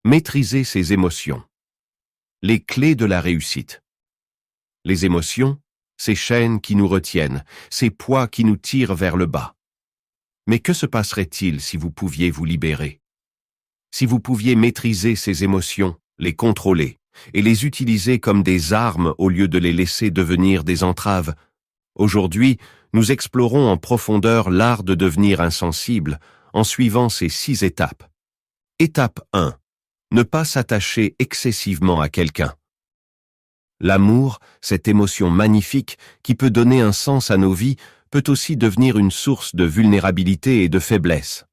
Maîtriser ses émotions. Les clés de la réussite. Les émotions, ces chaînes qui nous retiennent, ces poids qui nous tirent vers le bas. Mais que se passerait-il si vous pouviez vous libérer? Si vous pouviez maîtriser ces émotions, les contrôler, et les utiliser comme des armes au lieu de les laisser devenir des entraves. Aujourd'hui, nous explorons en profondeur l'art de devenir insensible en suivant ces 6 étapes. Étape 1. Ne pas s'attacher excessivement à quelqu'un. L'amour, cette émotion magnifique qui peut donner un sens à nos vies, peut aussi devenir une source de vulnérabilité et de faiblesse.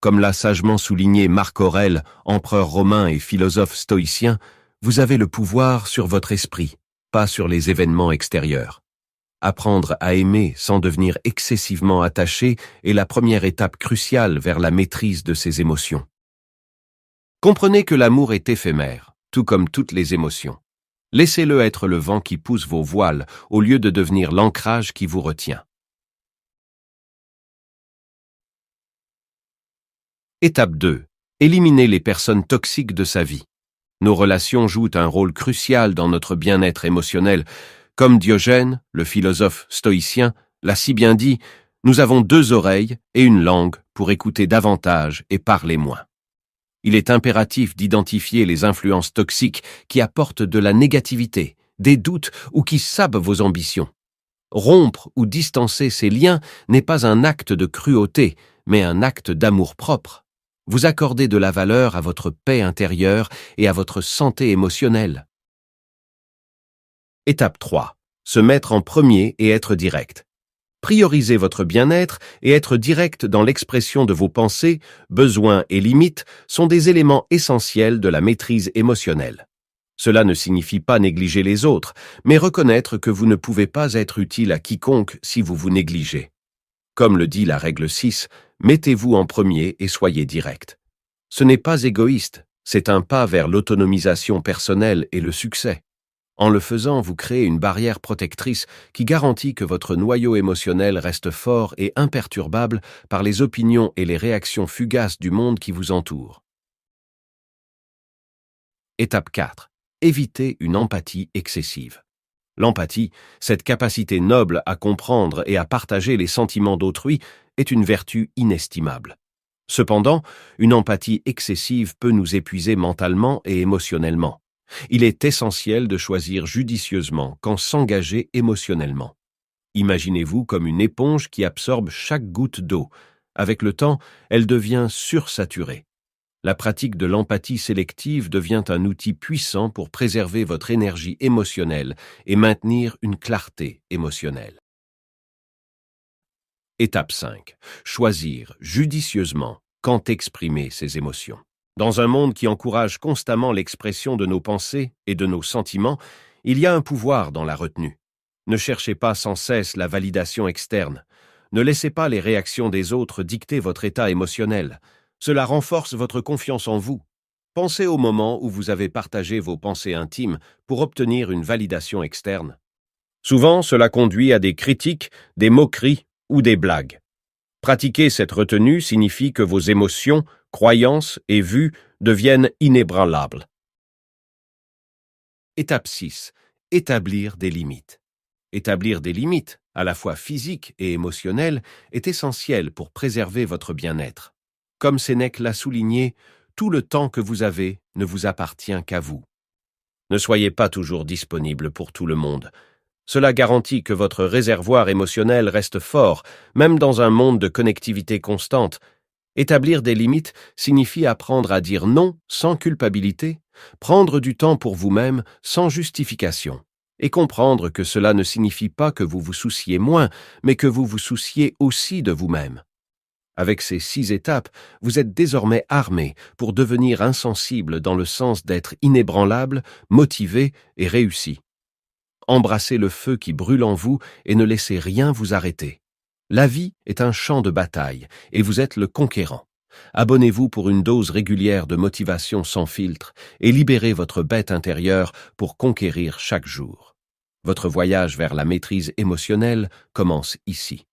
Comme l'a sagement souligné Marc Aurèle, empereur romain et philosophe stoïcien, vous avez le pouvoir sur votre esprit, pas sur les événements extérieurs. Apprendre à aimer sans devenir excessivement attaché est la première étape cruciale vers la maîtrise de ses émotions. Comprenez que l'amour est éphémère, tout comme toutes les émotions. Laissez-le être le vent qui pousse vos voiles au lieu de devenir l'ancrage qui vous retient. Étape 2. Éliminez les personnes toxiques de sa vie. Nos relations jouent un rôle crucial dans notre bien-être émotionnel. Comme Diogène, le philosophe stoïcien, l'a si bien dit, nous avons 2 oreilles et une langue pour écouter davantage et parler moins. Il est impératif d'identifier les influences toxiques qui apportent de la négativité, des doutes ou qui sapent vos ambitions. Rompre ou distancer ces liens n'est pas un acte de cruauté, mais un acte d'amour-propre. Vous accordez de la valeur à votre paix intérieure et à votre santé émotionnelle. Étape 3. Se mettre en premier et être direct. Priorisez votre bien-être et être direct dans l'expression de vos pensées, besoins et limites sont des éléments essentiels de la maîtrise émotionnelle. Cela ne signifie pas négliger les autres, mais reconnaître que vous ne pouvez pas être utile à quiconque si vous vous négligez. Comme le dit la règle 6, mettez-vous en premier et soyez direct. Ce n'est pas égoïste, c'est un pas vers l'autonomisation personnelle et le succès. En le faisant, vous créez une barrière protectrice qui garantit que votre noyau émotionnel reste fort et imperturbable par les opinions et les réactions fugaces du monde qui vous entoure. Étape 4. Évitez une empathie excessive. L'empathie, cette capacité noble à comprendre et à partager les sentiments d'autrui, est une vertu inestimable. Cependant, une empathie excessive peut nous épuiser mentalement et émotionnellement. Il est essentiel de choisir judicieusement quand s'engager émotionnellement. Imaginez-vous comme une éponge qui absorbe chaque goutte d'eau. Avec le temps, elle devient sursaturée. La pratique de l'empathie sélective devient un outil puissant pour préserver votre énergie émotionnelle et maintenir une clarté émotionnelle. Étape 5. Choisir judicieusement quand exprimer ses émotions. Dans un monde qui encourage constamment l'expression de nos pensées et de nos sentiments, il y a un pouvoir dans la retenue. Ne cherchez pas sans cesse la validation externe. Ne laissez pas les réactions des autres dicter votre état émotionnel. Cela renforce votre confiance en vous. Pensez au moment où vous avez partagé vos pensées intimes pour obtenir une validation externe. Souvent, cela conduit à des critiques, des moqueries ou des blagues. Pratiquer cette retenue signifie que vos émotions, croyances et vues deviennent inébranlables. Étape 6. Établir des limites. Établir des limites, à la fois physiques et émotionnelles, est essentiel pour préserver votre bien-être. Comme Sénèque l'a souligné, tout le temps que vous avez ne vous appartient qu'à vous. Ne soyez pas toujours disponible pour tout le monde. Cela garantit que votre réservoir émotionnel reste fort, même dans un monde de connectivité constante. Établir des limites signifie apprendre à dire non sans culpabilité, prendre du temps pour vous-même sans justification, et comprendre que cela ne signifie pas que vous vous souciez moins, mais que vous vous souciez aussi de vous-même. Avec ces 6 étapes, vous êtes désormais armé pour devenir insensible dans le sens d'être inébranlable, motivé et réussi. Embrassez le feu qui brûle en vous et ne laissez rien vous arrêter. La vie est un champ de bataille et vous êtes le conquérant. Abonnez-vous pour une dose régulière de motivation sans filtre et libérez votre bête intérieure pour conquérir chaque jour. Votre voyage vers la maîtrise émotionnelle commence ici.